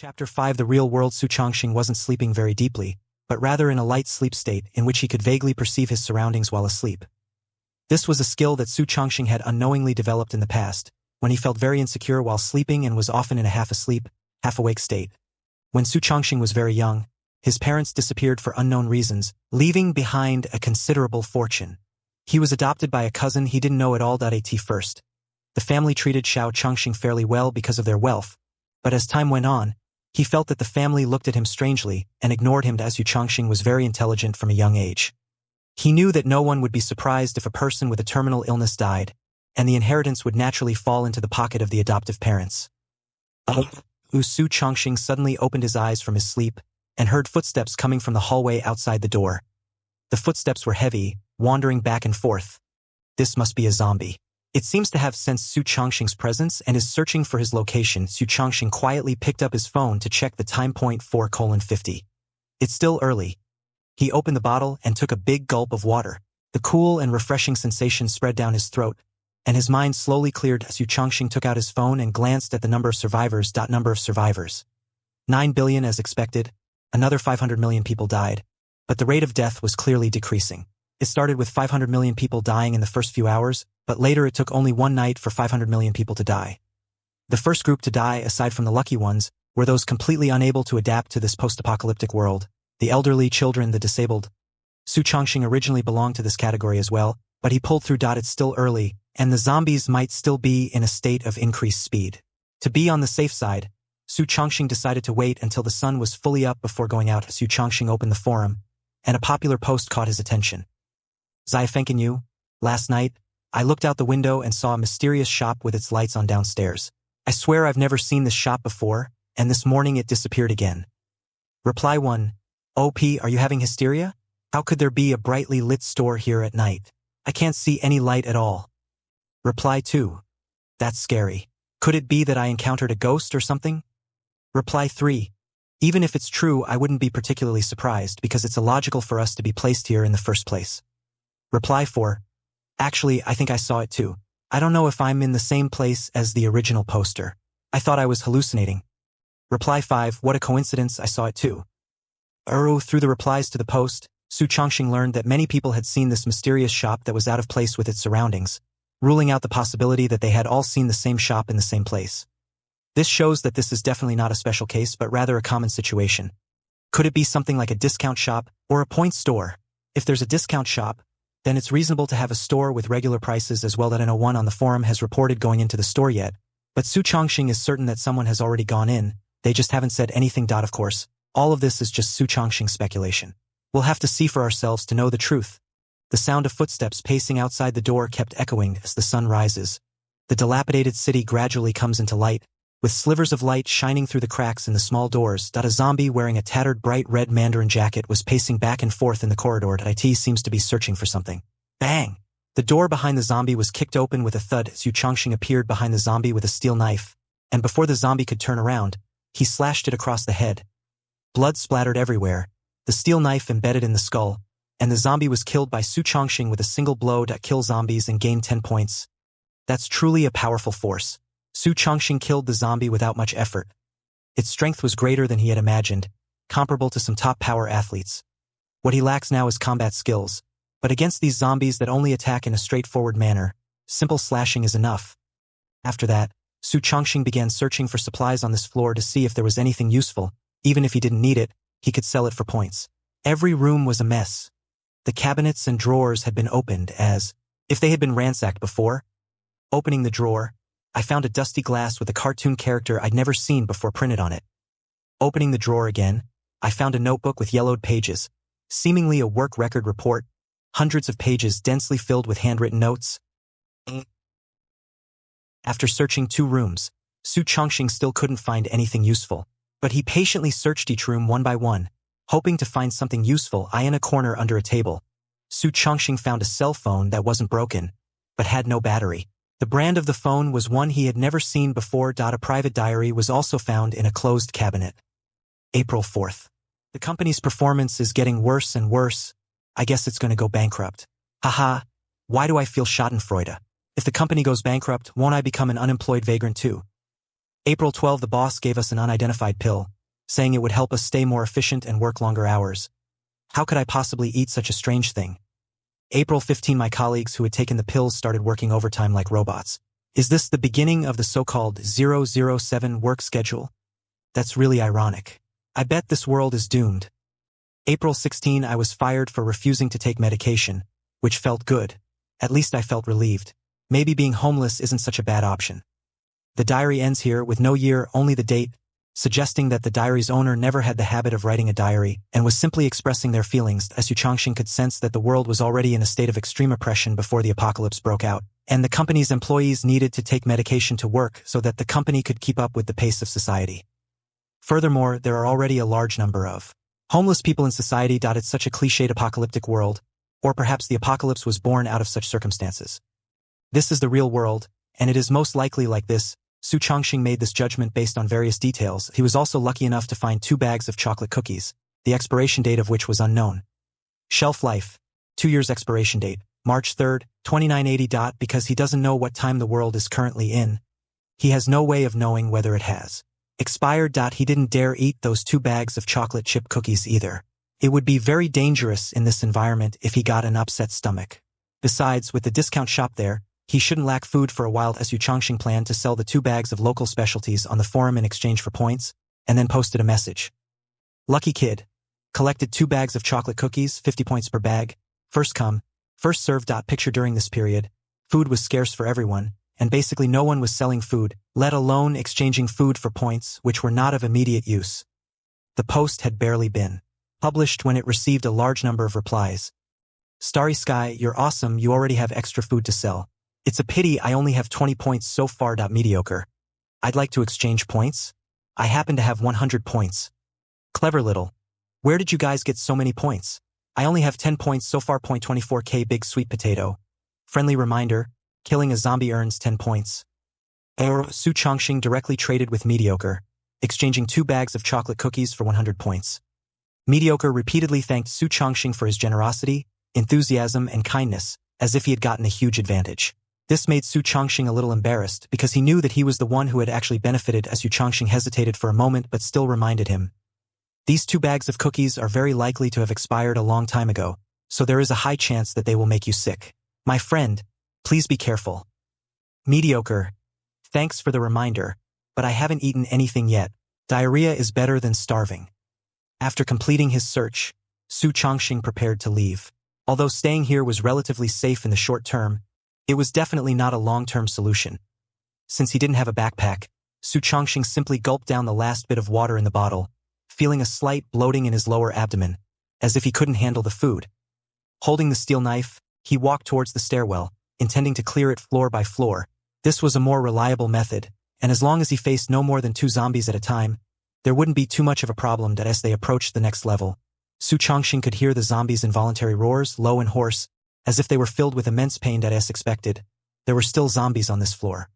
Chapter 5 The real world. Su Chongqing wasn't sleeping very deeply, but rather in a light sleep state in which he could vaguely perceive his surroundings while asleep. This was a skill that Su Chongqing had unknowingly developed in the past, when he felt very insecure while sleeping and was often in a half-asleep, half-awake state. When Su Chongqing was very young, his parents disappeared for unknown reasons, leaving behind a considerable fortune. He was adopted by a cousin he didn't know at all. At first, the family treated Xiao Chongqing fairly well because of their wealth, but as time went on, he felt that the family looked at him strangely and ignored him as Su Chongqing was very intelligent from a young age. He knew that no one would be surprised if a person with a terminal illness died, and the inheritance would naturally fall into the pocket of the adoptive parents. Su Chongqing suddenly opened his eyes from his sleep and heard footsteps coming from the hallway outside the door. The footsteps were heavy, wandering back and forth. This must be a zombie. It seems to have sensed Su Chongqing's presence and is searching for his location. Su Chongqing quietly picked up his phone to check the time. 4:50. It's still early. He opened the bottle and took a big gulp of water. The cool and refreshing sensation spread down his throat, and his mind slowly cleared as Su Chongqing took out his phone and glanced at the number of survivors. Number of survivors: 9 billion as expected. Another 500 million people died, but the rate of death was clearly decreasing. It started with 500 million people dying in the first few hours, but later it took only one night for 500 million people to die. The first group to die, aside from the lucky ones, were those completely unable to adapt to this post-apocalyptic world: the elderly, children, the disabled. Su Chongqing originally belonged to this category as well, but he pulled through. It's still early, and the zombies might still be in a state of increased speed. To be on the safe side, Su Chongqing decided to wait until the sun was fully up before going out. Su Chongqing opened the forum, and a popular post caught his attention. Zaifenken Yu, last night, I looked out the window and saw a mysterious shop with its lights on downstairs. I swear I've never seen this shop before, and this morning it disappeared again. Reply 1. OP, are you having hysteria? How could there be a brightly lit store here at night? I can't see any light at all. Reply 2. That's scary. Could it be that I encountered a ghost or something? Reply 3. Even if it's true, I wouldn't be particularly surprised because it's illogical for us to be placed here in the first place. Reply 4. Actually, I think I saw it too. I don't know if I'm in the same place as the original poster. I thought I was hallucinating. Reply 5. What a coincidence, I saw it too. Through the replies to the post, Su Chongqing learned that many people had seen this mysterious shop that was out of place with its surroundings, ruling out the possibility that they had all seen the same shop in the same place. This shows that this is definitely not a special case but rather a common situation. Could it be something like a discount shop or a point store? If there's a discount shop, then it's reasonable to have a store with regular prices as well. That no one on the forum has reported going into the store yet, but Su Chongqing is certain that someone has already gone in, they just haven't said anything. Of course, all of this is just Su Chongqing's speculation. We'll have to see for ourselves to know the truth. The sound of footsteps pacing outside the door kept echoing as the sun rises. The dilapidated city gradually comes into light, with slivers of light shining through the cracks in the small doors. A zombie wearing a tattered bright red mandarin jacket was pacing back and forth in the corridor. It seems to be searching for something. Bang! The door behind the zombie was kicked open with a thud. Su Chongqing appeared behind the zombie with a steel knife, and before the zombie could turn around, he slashed it across the head. Blood splattered everywhere, the steel knife embedded in the skull, and the zombie was killed by Su Chongqing with a single blow. Kill zombies and gain 10 points. That's truly a powerful force. Su Chongqing killed the zombie without much effort. Its strength was greater than he had imagined, comparable to some top power athletes. What he lacks now is combat skills, but against these zombies that only attack in a straightforward manner, simple slashing is enough. After that, Su Chongqing began searching for supplies on this floor to see if there was anything useful. Even if he didn't need it, he could sell it for points. Every room was a mess. The cabinets and drawers had been opened as if they had been ransacked before. Opening the drawer, I found a dusty glass with a cartoon character I'd never seen before printed on it. Opening the drawer again, I found a notebook with yellowed pages, seemingly a work record report, hundreds of pages densely filled with handwritten notes. After searching 2 rooms, Su Chongqing still couldn't find anything useful, but he patiently searched each room one by one, hoping to find something useful. In a corner under a table, Su Chongqing found a cell phone that wasn't broken, but had no battery. The brand of the phone was one he had never seen before. A private diary was also found in a closed cabinet. April 4th. The company's performance is getting worse and worse. I guess it's going to go bankrupt. Haha, why do I feel schadenfreude? If the company goes bankrupt, won't I become an unemployed vagrant too? April 12, the boss gave us an unidentified pill, saying it would help us stay more efficient and work longer hours. How could I possibly eat such a strange thing? April 15, my colleagues who had taken the pills started working overtime like robots. Is this the beginning of the so-called 007 work schedule? That's really ironic. I bet this world is doomed. April 16, I was fired for refusing to take medication, which felt good. At least I felt relieved. Maybe being homeless isn't such a bad option. The diary ends here with no year, only the date, suggesting that the diary's owner never had the habit of writing a diary and was simply expressing their feelings, as Su Chongxing could sense that the world was already in a state of extreme oppression before the apocalypse broke out, and the company's employees needed to take medication to work so that the company could keep up with the pace of society. Furthermore, there are already a large number of homeless people in society. It's such a cliched apocalyptic world, or perhaps the apocalypse was born out of such circumstances. This is the real world, and it is most likely like this. Su Chongxing made this judgment based on various details. He was also lucky enough to find 2 bags of chocolate cookies, the expiration date of which was unknown. Shelf life, 2 years expiration date, March 3, 2980. Because he doesn't know what time the world is currently in, he has no way of knowing whether it has expired. He didn't dare eat those 2 bags of chocolate chip cookies either. It would be very dangerous in this environment if he got an upset stomach. Besides, with the discount shop there, he shouldn't lack food for a while. As Su Chongxing planned to sell the 2 bags of local specialties on the forum in exchange for points, and then posted a message. Lucky kid. Collected 2 bags of chocolate cookies, 50 points per bag. First come, first served. Picture during this period, food was scarce for everyone, and basically no one was selling food, let alone exchanging food for points which were not of immediate use. The post had barely been published when it received a large number of replies. Starry Sky, you're awesome, you already have extra food to sell. It's a pity I only have 20 points so far. Mediocre. I'd like to exchange points. I happen to have 100 points. Clever little. Where did you guys get so many points? I only have 10 points so far. 24k big sweet potato. Friendly reminder, killing a zombie earns 10 points. Su Chongxing directly traded with Mediocre, exchanging 2 bags of chocolate cookies for 100 points. Mediocre repeatedly thanked Su Chongxing for his generosity, enthusiasm, and kindness, as if he had gotten a huge advantage. This made Su Chongxing a little embarrassed because he knew that he was the one who had actually benefited. As Su Chongxing hesitated for a moment but still reminded him. These 2 bags of cookies are very likely to have expired a long time ago, so there is a high chance that they will make you sick. My friend, please be careful. Mediocre. Thanks for the reminder, but I haven't eaten anything yet. Diarrhea is better than starving. After completing his search, Su Chongxing prepared to leave. Although staying here was relatively safe in the short term, it was definitely not a long-term solution. Since he didn't have a backpack, Su Chongxing simply gulped down the last bit of water in the bottle, feeling a slight bloating in his lower abdomen, as if he couldn't handle the food. Holding the steel knife, he walked towards the stairwell, intending to clear it floor by floor. This was a more reliable method, and as long as he faced no more than 2 zombies at a time, there wouldn't be too much of a problem. As they approached the next level, Su Chongxing could hear the zombies' involuntary roars, low and hoarse, as if they were filled with immense pain. As expected, there were still zombies on this floor.